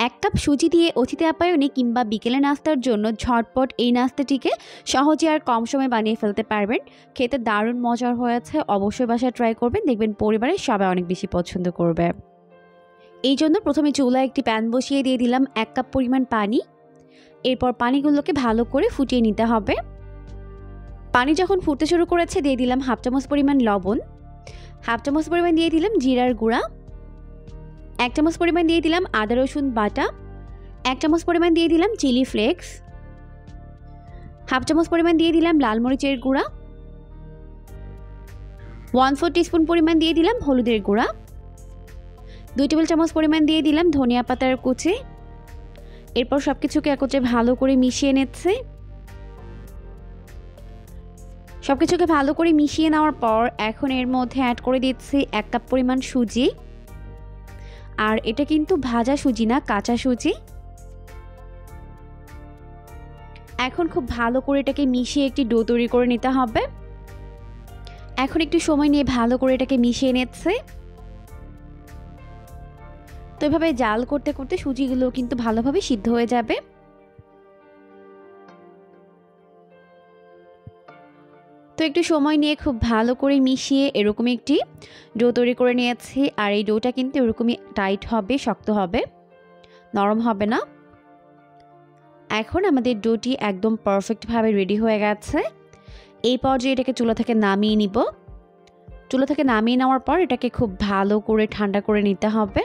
1 cup সুজি দিয়ে অতিথি আপ্যায়নে কিংবা বিকেলে নাস্তার জন্য ঝটপট এই নাস্তাটিকে সহজে আর কম সময়ে বানিয়ে ফেলতে পারবেন। খেতে দারুণ মজার হয়েছে, অবশ্যই বাসায় ট্রাই করবেন, দেখবেন পরিবারের সবাই অনেক বেশি পছন্দ করবে। এই জন্য প্রথমে চুলায় একটি প্যান বসিয়ে দিয়ে দিলাম 1 কাপ পরিমাণ পানি। এরপর পানিগুলোকে ভালো করে ফুটিয়ে নিতে হবে। পানি যখন ফুটতে শুরু করেছে দিয়ে দিলাম 1/2 চামচ পরিমাণ লবণ, 1/2 চামচ পরিমাণ দিয়ে দিলাম জিরার গুঁড়া, 1 চামচ পরিমাণ দিয়ে দিলাম আদা রসুন বাটা, 1 চামচ পরিমাণ দিয়ে দিলাম চিলি ফ্লেক্স, 1/2 চামচ পরিমাণ দিয়ে দিলাম লাল মরিচের গুঁড়া, 1/4 টিস্পুন পরিমাণ দিয়ে দিলাম হলুদের গুঁড়া, 2 টেবিল চামচ পরিমাণ দিয়ে দিলাম ধনিয়া পাতার কুচি। এরপর সবকিছুকে একত্রে ভালো করে মিশিয়ে নিচ্ছে। সবকিছুকে ভালো করে মিশিয়ে নেওয়ার পর এখন এর মধ্যে অ্যাড করে দিচ্ছি 1 কাপ পরিমাণ সুজি। আর এটা কিন্তু ভাজা সুজি না, কাঁচা সুজি। এখন খুব ভালো করে এটাকে মিশিয়ে একটি ডো তৈরি করে নিতে হবে। এখন একটু সময় নিয়ে ভালো করে এটাকে মিশিয়ে নিচ্ছে। তো এভাবে জাল করতে করতে সুজিগুলো কিন্তু ভালোভাবে সিদ্ধ হয়ে যাবে। তো একটু সময় নিয়ে খুব ভালো করে মিশিয়ে এরকম একটি ডো তৈরি করে নিয়েছি। আর এই ডোটা কিন্তু এরকমই টাইট হবে, শক্ত হবে, নরম হবে না। এখন আমাদের ডোটি একদম পারফেক্টভাবে রেডি হয়ে গেছে। এই পর্যায়ে এটাকে চুলা থেকে নামিয়ে নিব। চুলা থেকে নামিয়ে নেওয়ার পর এটাকে খুব ভালো করে ঠান্ডা করে নিতে হবে।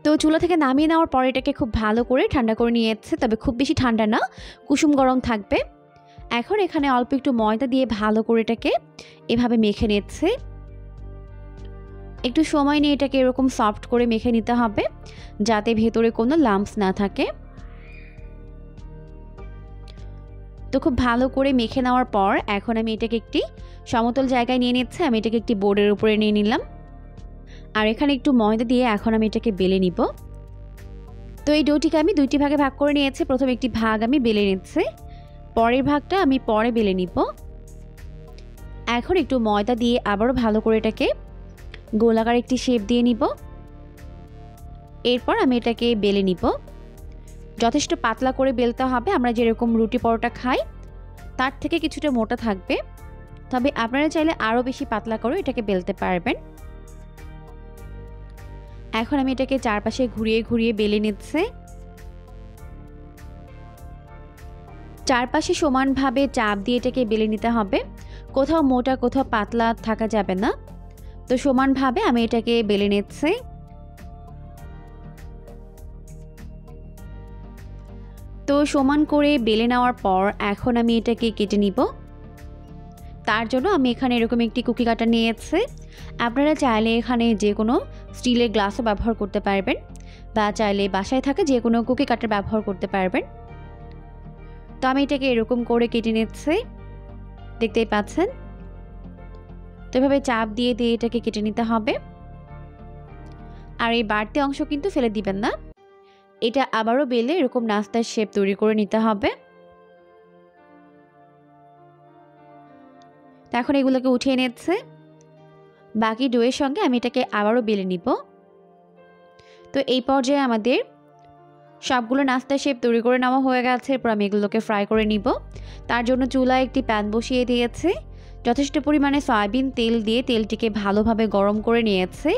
তো চুলা থেকে নামিয়ে নেওয়ার পর এটাকে খুব ভালো করে ঠান্ডা করে নিয়েছে, তবে খুব বেশি ঠান্ডা না, কুসুম গরম থাকবে। এখন এখানে অল্প একটু ময়দা দিয়ে ভালো করে এটাকে এভাবে মেখে নিচ্ছে। একটু সময় নিয়ে এটাকে এরকম সফট করে মেখে নিতে হবে, যাতে ভেতরে কোনো লাম্পস না থাকে। তো খুব ভালো করে মেখে নেওয়ার পর এখন আমি এটাকে একটি সমতল জায়গায় নিয়ে নিচ্ছি। আমি এটাকে একটি বোর্ডের উপরে নিয়ে নিলাম। আর এখানে একটু ময়দা দিয়ে এখন আমি এটাকে বেলে নিব। তো এই ডোটিকে আমি 2টি ভাগে ভাগ করে নিয়েছি। প্রথমে একটি ভাগ আমি বেলে নিচ্ছি, পরের ভাগটা আমি পরে বেলে নিব। এখন একটু ময়দা দিয়ে আবারও ভালো করে এটাকে গোলাকার একটি শেপ দিয়ে নিব। এরপর আমি এটাকে বেলে নিব। যথেষ্ট পাতলা করে বেলতে হবে। আমরা যেরকম রুটি পরোটা খাই তার থেকে কিছুটা মোটা থাকবে, তবে আপনারা চাইলে আরও বেশি পাতলা করে এটাকে বেলতে পারবেন। এখন আমি এটাকে চারপাশে ঘুরিয়ে ঘুরিয়ে বেলে নিচ্ছি। চারপাশে সমানভাবে চাপ দিয়ে এটাকে বেলে নিতে হবে, কোথাও মোটা কোথাও পাতলা থাকা যাবে না। তো সমানভাবে আমি এটাকে বেলে নিচ্ছি। তো সমান করে বেলে নেওয়ার পর এখন আমি এটাকে কেটে নিব। তার জন্য আমি এখানে এরকম একটি কুকি কাটার নিয়েছি। আপনারা চাইলে এখানে যে কোনো স্টিলের গ্লাসও ব্যবহার করতে পারবেন, বা চাইলে বাসায় থাকা যে কোনো কুকি কাটার ব্যবহার করতে পারবেন। তো আমি এটাকে এরকম করে কেটে নিচ্ছি, দেখতেই পাচ্ছেন। তো এভাবে চাপ দিয়ে দিয়ে এটাকে কেটে নিতে হবে। আর এই বাড়তি অংশ কিন্তু ফেলে দিবেন না, এটা আবারও বেলে এরকম নাস্তার শেপ তৈরি করে নিতে হবে। এখন এগুলোকে উঠিয়ে নিচ্ছে। বাকি ডোয়ের সঙ্গে আমি এটাকে আবারও বেলে নিব। তো এই পর্যায়ে আমাদের সবগুলো নাস্তার শেপ তৈরি করে নেওয়া হয়ে গেছে। এরপর আমি এগুলোকে ফ্রাই করে নিব। তার জন্য চুলায় একটি প্যান বসিয়ে দিয়েছি। যথেষ্ট পরিমাণে সয়াবিন তেল দিয়ে তেলটিকে ভালোভাবে গরম করে নিয়েছে।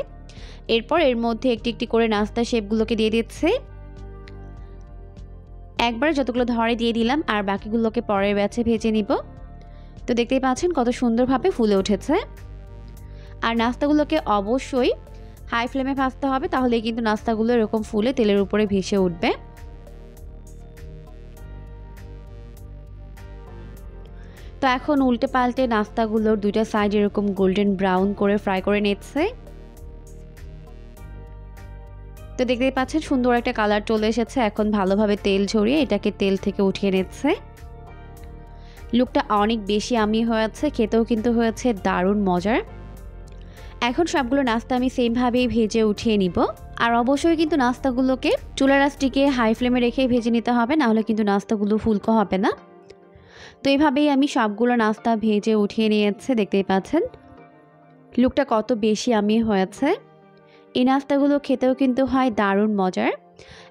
এরপর এর মধ্যে একটি একটি করে নাস্তার শেপগুলোকে দিয়ে দিচ্ছে। একবারে যতগুলো ধরে দিয়ে দিলাম, আর বাকিগুলোকে পরের ব্যাচে ভেজে নিব। তো দেখতেই পাচ্ছেন কত সুন্দরভাবে ফুলে উঠেছে। আর নাস্তাগুলোকে অবশ্যই হাই ফ্লেমে ভাজতে হবে, তাহলে কিন্তু নাস্তাগুলো এরকম ফুলে তেলের উপরে ভেসে উঠবে। তো এখন উল্টে পাল্টে নাস্তাগুলোর দুইটা সাইড এরকম গোল্ডেন ব্রাউন করে ফ্রাই করে নিচ্ছে। তো দেখতেই পাচ্ছেন সুন্দর একটা কালার চলে এসেছে। এখন ভালোভাবে তেল ঝরিয়ে এটাকে তেল থেকে উঠিয়ে নিচ্ছে। লুকটা অনেক বেশি ইয়াম্মি হয়েছে, খেতেও কিন্তু হয়েছে দারুণ মজার। এখন সবগুলো নাস্তা আমি সেমভাবেই ভেজে উঠিয়ে নিব। আর অবশ্যই কিন্তু নাস্তাগুলোকে চুলার আঁচটিকে হাই ফ্লেমে রেখে ভেজে নিতে হবে, নাহলে কিন্তু নাস্তাগুলো ফুলকো হবে না। তো এইভাবেই আমি সবগুলো নাস্তা ভেজে উঠিয়ে নিয়েছি। দেখতেই পাচ্ছেন লুকটা কত বেশি ইয়াম্মি হয়েছে। এই নাস্তাগুলো খেতেও কিন্তু হয় দারুণ মজার।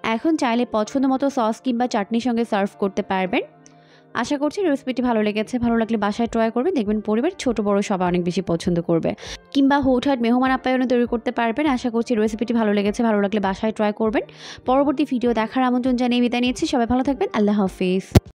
এখন চাইলে পছন্দ মতো সস কিংবা চাটনির সঙ্গে সার্ভ করতে পারবেন। আশা করছি রেসিপিটি ভালো লেগেছে। ভালো লাগলে বাসায় ট্রাই করবেন, দেখবেন পরিবার ছোট বড় সবাই অনেক বেশি পছন্দ করবে। কিংবা হুটহাট মেহমান আপ্যায়নে তৈরি করতে পারবেন। আশা করছি রেসিপিটি ভালো লেগেছে। ভালো লাগলে বাসায় ট্রাই করবেন। পরবর্তী ভিডিও দেখার আমন্ত্রণ জানিয়ে বিদায় নিচ্ছি। সবাই ভালো থাকবেন। আল্লাহ হাফিজ।